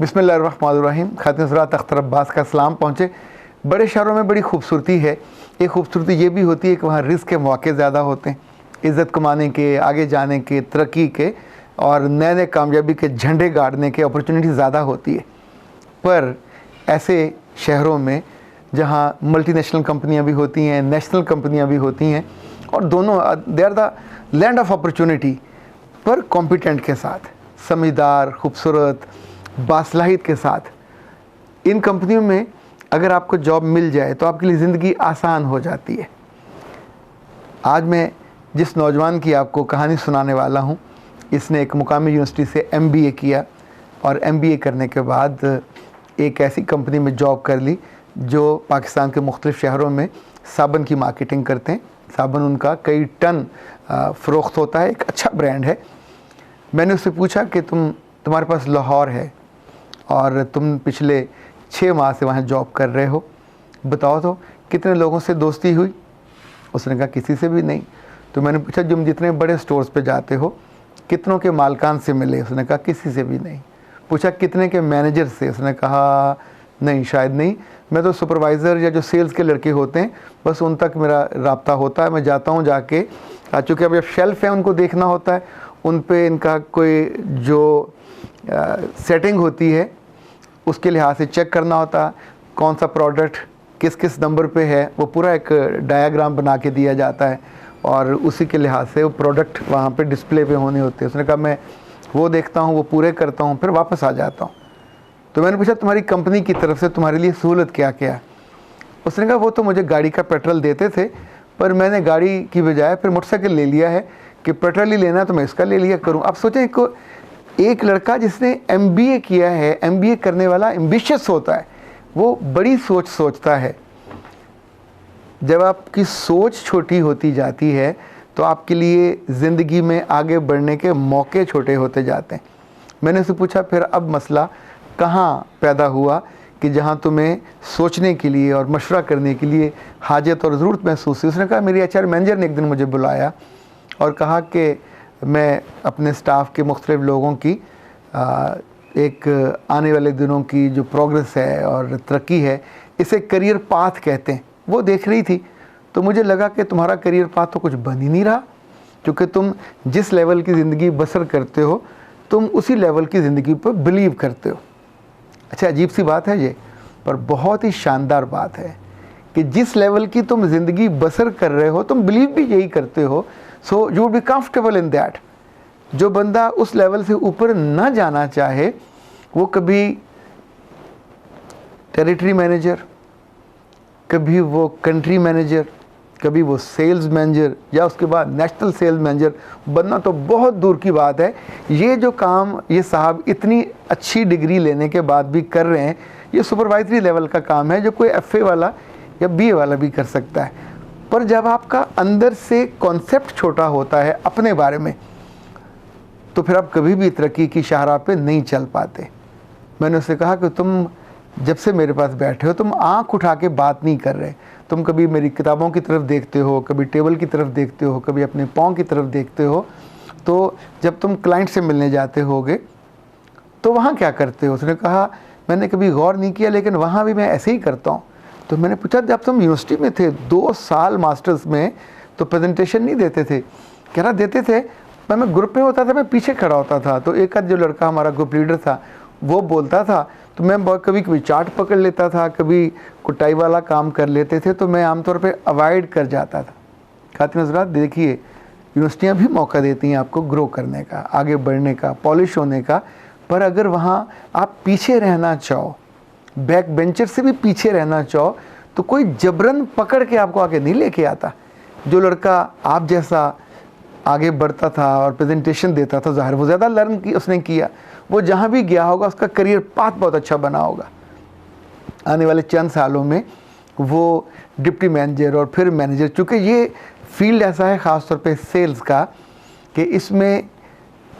बिस्मिल्लाहिर्रहमानिर्रहीम। खातिन हज़रात, अख्तर अब्बास का सलाम पहुँचे। बड़े शहरों में बड़ी खूबसूरती है। एक खूबसूरती ये भी होती है कि वहाँ रिस्क के मौके ज़्यादा होते हैं, इज़्ज़त कमाने के, आगे जाने के, तरक्की के और नए नए कामयाबी के झंडे गाड़ने के अपॉर्चुनिटी ज़्यादा होती है। पर ऐसे शहरों में जहाँ मल्टीनेशनल कंपनियाँ भी होती हैं, नेशनल कंपनियाँ भी होती हैं और दोनों they are the land of opportunity, पर कॉम्पिटेंट के साथ, समझदार, खूबसूरत, बासलाहित के साथ इन कंपनियों में अगर आपको जॉब मिल जाए तो आपके लिए ज़िंदगी आसान हो जाती है। आज मैं जिस नौजवान की आपको कहानी सुनाने वाला हूँ, इसने एक मुकामी यूनिवर्सिटी से MBA किया और MBA करने के बाद एक ऐसी कंपनी में जॉब कर ली जो पाकिस्तान के मुख्तलिफ़ शहरों में साबुन की मार्केटिंग करते हैं। साबुन उनका कई टन फ़रोख्त होता है, एक अच्छा ब्रांड है। मैंने उससे पूछा कि तुम्हारे पास लाहौर है और तुम पिछले 6 माह से वहाँ जॉब कर रहे हो, बताओ तो कितने लोगों से दोस्ती हुई? उसने कहा किसी से भी नहीं। तो मैंने पूछा तुम जितने बड़े स्टोर्स पे जाते हो कितनों के मालकान से मिले? उसने कहा किसी से भी नहीं। पूछा कितने के मैनेजर से? उसने कहा नहीं, शायद नहीं, मैं तो सुपरवाइज़र या जो सेल्स के लड़के होते हैं बस उन तक मेरा राब्ता होता है। मैं जाता हूँ जाके, चूँकि अब जब शेल्फ़ है उनको देखना होता है, उन पे इनका कोई जो सेटिंग होती है उसके लिहाज से चेक करना होता है, कौन सा प्रोडक्ट किस किस नंबर पे है, वो पूरा एक डायग्राम बना के दिया जाता है और उसी के लिहाज से वो प्रोडक्ट वहाँ पे डिस्प्ले पे होने होते हैं। उसने कहा मैं वो देखता हूँ, वो पूरे करता हूँ, फिर वापस आ जाता हूँ। तो मैंने पूछा तुम्हारी कंपनी की तरफ से तुम्हारे लिए सहूलत क्या क्या है? उसने कहा वो तो मुझे गाड़ी का पेट्रोल देते थे, पर मैंने गाड़ी की बजाय फिर मोटरसाइकिल ले लिया है कि पेट्रोल ही लेना तो मैं इसका ले लिया करूँ। आप सोचें को एक लड़का जिसने MBA किया है, MBA करने वाला एम्बिशियस होता है, वो बड़ी सोच सोचता है। जब आपकी सोच छोटी होती जाती है तो आपके लिए ज़िंदगी में आगे बढ़ने के मौके छोटे होते जाते हैं। मैंने उससे पूछा फिर अब मसला कहाँ पैदा हुआ कि जहाँ तुम्हें सोचने के लिए और मशवरा करने के लिए हाजत और ज़रूरत महसूस हुई? उसने कहा मेरी HR मैनेजर ने एक दिन मुझे बुलाया और कहा कि मैं अपने स्टाफ के मुख्तलिफ़ लोगों की एक आने वाले दिनों की जो प्रोग्रेस है और तरक्की है, इसे करियर पाथ कहते हैं, वो देख रही थी। तो मुझे लगा कि तुम्हारा करियर पाथ तो कुछ बन ही नहीं रहा, क्योंकि तुम जिस लेवल की ज़िंदगी बसर करते हो तुम उसी लेवल की ज़िंदगी पर बिलीव करते हो। अच्छा, अजीब सी बात है ये, पर बहुत ही शानदार बात है कि जिस लेवल की तुम ज़िंदगी बसर कर रहे हो तुम बिलीव भी यही करते हो। So you would be comfortable in that. जो बंदा उस लेवल से ऊपर ना जाना चाहे वो कभी टेरिटरी मैनेजर, कभी वो कंट्री मैनेजर, कभी वो सेल्स मैनेजर या उसके बाद नेशनल सेल्स मैनेजर बनना तो बहुत दूर की बात है। ये जो काम ये साहब इतनी अच्छी डिग्री लेने के बाद भी कर रहे हैं, ये सुपरवाइजरी लेवल का काम है जो कोई FA वाला या BA वाला भी कर सकता है। पर जब आपका अंदर से कॉन्सेप्ट छोटा होता है अपने बारे में तो फिर आप कभी भी तरक्की की शाहराह पे नहीं चल पाते। मैंने उससे कहा कि तुम जब से मेरे पास बैठे हो तुम आंख उठा के बात नहीं कर रहे। तुम कभी मेरी किताबों की तरफ देखते हो, कभी टेबल की तरफ देखते हो, कभी अपने पाँव की तरफ देखते हो। तो जब तुम क्लाइंट से मिलने जाते होगे तो वहाँ क्या करते हो? उसने कहा मैंने कभी गौर नहीं किया, लेकिन वहाँ भी मैं ऐसे ही करता हूँ। तो मैंने पूछा जब तुम यूनिवर्सिटी में थे 2 साल मास्टर्स में तो प्रेजेंटेशन नहीं देते थे? कह रहा देते थे, मैं ग्रुप में होता था, मैं पीछे खड़ा होता था, तो एक आध जो लड़का हमारा ग्रुप लीडर था वो बोलता था तो मैं कभी कभी चार्ट पकड़ लेता था, कभी कुटाई वाला काम कर लेते थे, तो मैं आमतौर पे अवॉइड कर जाता था। खातिन हज़रात, देखिए यूनिवर्सिटियाँ भी मौका देती हैं आपको ग्रो करने का, आगे बढ़ने का, पॉलिश होने का, पर अगर वहाँ आप पीछे रहना चाहो, बैक बेंचर से भी पीछे रहना चाहो, तो कोई जबरन पकड़ के आपको आगे नहीं लेके आता। जो लड़का आप जैसा आगे बढ़ता था और प्रेजेंटेशन देता था, ज़ाहिर वो ज़्यादा लर्न की उसने किया, वो जहाँ भी गया होगा उसका करियर पाथ बहुत अच्छा बना होगा। आने वाले चंद सालों में वो डिप्टी मैनेजर और फिर मैनेजर, चूँकि ये फील्ड ऐसा है ख़ास तौर पे सेल्स का कि इसमें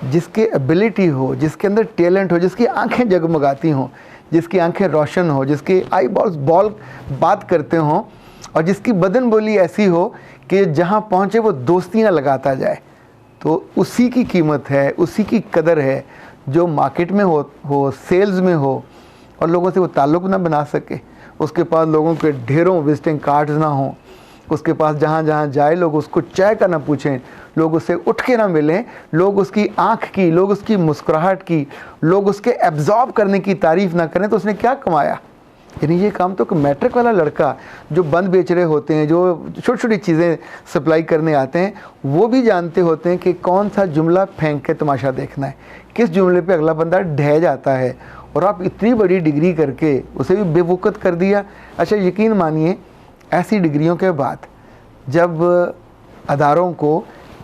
जिसके एबिलिटी हो, जिसके अंदर टैलेंट हो, जिसकी आंखें जगमगाती हों, जिसकी आंखें रोशन हो, जिसके आई बॉल बात करते हों और जिसकी बदन बोली ऐसी हो कि जहाँ पहुँचे वो दोस्तियाँ लगाता जाए, तो उसी की कीमत है, उसी की कदर है जो मार्केट में हो सेल्स में हो और लोगों से वो ताल्लुक़ ना बना सके, उसके पास लोगों के ढेरों विजिटिंग कार्ड्स ना हों, उसके पास जहाँ जहाँ जाए लोग उसको चाय का ना पूछें, लोग उससे उठ के ना मिलें, लोग उसकी आँख की, लोग उसकी मुस्कुराहट की, लोग उसके एब्जॉर्ब करने की तारीफ़ ना करें, तो उसने क्या कमाया। यानी ये काम तो मैट्रिक वाला लड़का जो बंद बेच रहे होते हैं, जो छोटी छोटी चीज़ें सप्लाई करने आते हैं, वो भी जानते होते हैं कि कौन सा जुमला फेंक के तमाशा देखना है, किस जुमले पे अगला बंदा ढह जाता है। और आप इतनी बड़ी डिग्री करके उसे भी बेवकूफ़ कर दिया। अच्छा यकीन मानिए, ऐसी डिग्रियों के बाद जब अदारों को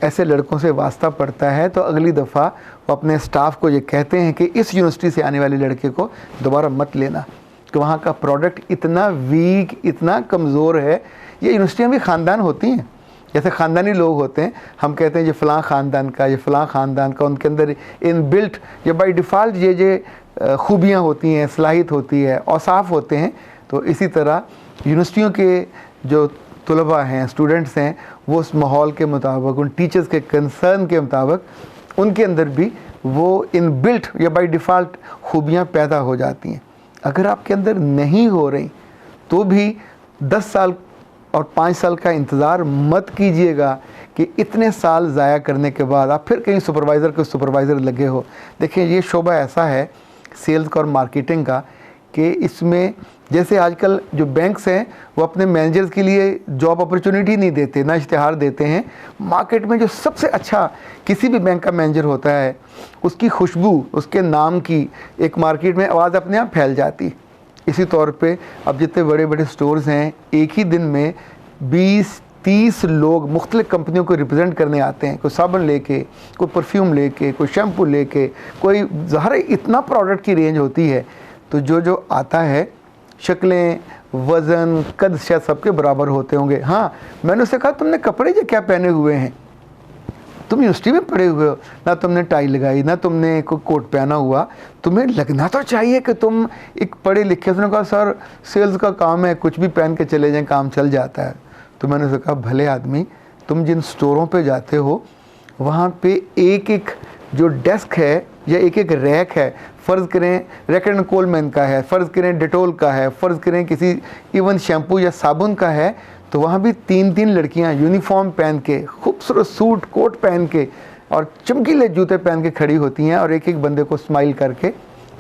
ऐसे लड़कों से वास्ता पड़ता है तो अगली दफ़ा वो अपने स्टाफ को ये कहते हैं कि इस यूनिवर्सिटी से आने वाले लड़के को दोबारा मत लेना, कि वहाँ का प्रोडक्ट इतना वीक, इतना कमज़ोर है। ये यूनिवर्सिटियाँ भी ख़ानदान होती हैं, जैसे ख़ानदानी लोग होते हैं, हम कहते हैं ये फ़लाँ ख़ानदान का, ये फ़लाँ ख़ानदान का, उनके अंदर इन बिल्ट या बाई डिफ़ॉल्ट ये खूबियाँ होती हैं, सलाहियत होती है, औसाफ होते हैं। तो इसी तरह यूनिवर्सिटियों के जो तलबा हैं, स्टूडेंट्स हैं, वो उस माहौल के मुताबिक, उन टीचर्स के कंसर्न के मुताबिक उनके अंदर भी वो इन बिल्ट या बाई डिफ़ॉल्ट खूबियाँ पैदा हो जाती हैं। अगर आपके अंदर नहीं हो रही तो भी 10 साल और 5 साल का इंतज़ार मत कीजिएगा कि इतने साल ज़ाया करने के बाद आप फिर कहीं सुपरवाइज़र लगे हो। देखिए ये शोबा ऐसा है सेल्स का और मार्केटिंग का कि इसमें जैसे आजकल जो बैंक्स हैं वो अपने मैनेजर्स के लिए जॉब अपॉर्चुनिटी नहीं देते, ना इश्तिहार देते हैं। मार्केट में जो सबसे अच्छा किसी भी बैंक का मैनेजर होता है, उसकी खुशबू, उसके नाम की एक मार्केट में आवाज़ अपने आप फैल जाती। इसी तौर पे अब जितने बड़े बड़े स्टोर्स हैं, एक ही दिन में 20-30 लोग मुख्तलिफ़ कंपनियों को रिप्रेजेंट करने आते हैं। कोई साबुन लेके, कोई परफ्यूम लेके, कोई शैम्पू लेके, कोई ज़ाहिर इतना प्रोडक्ट की रेंज होती है। तो जो आता है, शक्लें, वज़न, कद शायद सबके बराबर होते होंगे। हाँ, मैंने उससे कहा तुमने कपड़े जो क्या पहने हुए हैं, तुम यूनिवर्सिटी में पढ़े हुए हो, ना तुमने टाई लगाई, ना तुमने कोई कोट पहना हुआ, तुम्हें लगना तो चाहिए कि तुम एक पढ़े लिखे। उसने कहा सर सेल्स का काम है, कुछ भी पहन के चले जाएं, काम चल जाता है। तो मैंने उससे कहा भले आदमी, तुम जिन स्टोरों पे जाते हो वहाँ पे एक एक जो डेस्क है या एक एक रैक है, फ़र्ज़ करें रैकेट एंड कोलमैन का है, फ़र्ज़ करें डेटोल का है, फ़र्ज़ करें किसी इवन शैम्पू या साबुन का है, तो वहाँ भी 3-3 लड़कियाँ यूनिफॉर्म पहन के, खूबसूरत सूट कोट पहन के और चमकीले जूते पहन के खड़ी होती हैं और एक एक बंदे को स्माइल करके,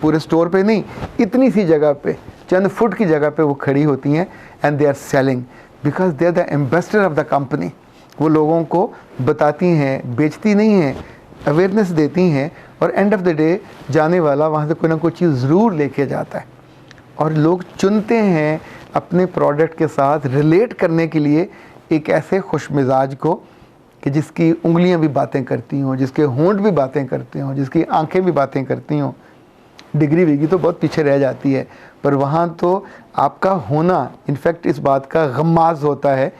पूरे स्टोर पे नहीं, इतनी सी जगह पे, चंद फुट की जगह पे वो खड़ी होती हैं। And they are selling because they are the ambassador of the company. वो लोगों को बताती हैं, बेचती नहीं हैं, अवेयरनेस देती हैं, और एंड ऑफ द डे जाने वाला वहाँ से कोई ना कोई चीज़ ज़रूर लेके जाता है। और लोग चुनते हैं अपने प्रोडक्ट के साथ रिलेट करने के लिए एक ऐसे खुश मिजाज को कि जिसकी उंगलियां भी बातें करती हों, जिसके होंठ भी बातें करते हों, जिसकी आंखें भी बातें करती हों। डिग्री विग्री तो बहुत पीछे रह जाती है, पर वहाँ तो आपका होना इनफैक्ट इस बात का गम्माज होता है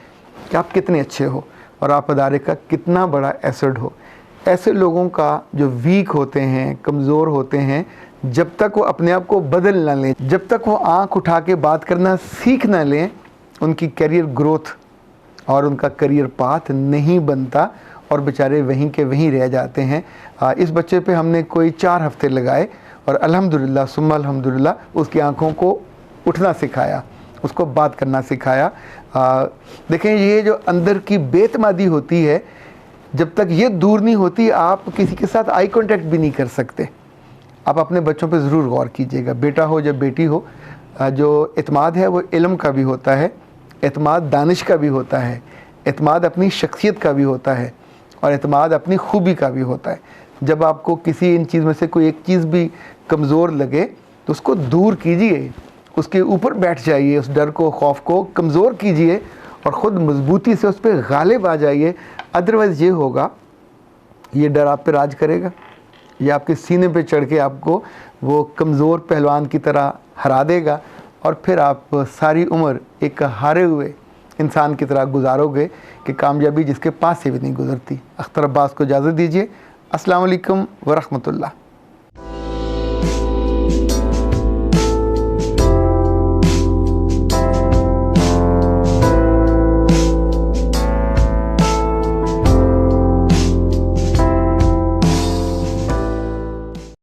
कि आप कितने अच्छे हो और आप अदारे का कितना बड़ा एसेट हो। ऐसे लोगों का जो वीक होते हैं, कमज़ोर होते हैं, जब तक वो अपने आप को बदल ना लें, जब तक वो आँख उठा के बात करना सीख ना लें, उनकी करियर ग्रोथ और उनका करियर पाथ नहीं बनता और बेचारे वहीं के वहीं रह जाते हैं। इस बच्चे पे हमने कोई 4 हफ्ते लगाए और अल्हम्दुलिल्लाह सुम्मा अल्हम्दुलिल्लाह उसकी आँखों को उठना सिखाया, उसको बात करना सिखाया। देखें ये जो अंदर की बेतमादी होती है, जब तक ये दूर नहीं होती आप किसी के साथ आई कांटेक्ट भी नहीं कर सकते। आप अपने बच्चों पे ज़रूर गौर कीजिएगा, बेटा हो या बेटी हो। जो एतमाद है वो इल्म का भी होता है, एतमाद दानिश का भी होता है, एतमाद अपनी शख्सियत का भी होता है और एतमाद अपनी खूबी का भी होता है। जब आपको किसी इन चीज़ में से कोई एक चीज़ भी कमज़ोर लगे तो उसको दूर कीजिए, उसके ऊपर बैठ जाइए, उस डर को, खौफ को कमज़ोर कीजिए और ख़ुद मजबूती से उस पर गालिब आ जाइए। अदरवाइज़ ये होगा, ये डर आप पे राज करेगा, ये आपके सीने पे चढ़ के आपको वो कमज़ोर पहलवान की तरह हरा देगा और फिर आप सारी उम्र एक हारे हुए इंसान की तरह गुजारोगे कि कामयाबी जिसके पास से भी नहीं गुज़रती। अख्तर अब्बास को इजाज़त दीजिए। अस्सलाम वालेकुम व रहमतुल्लाह।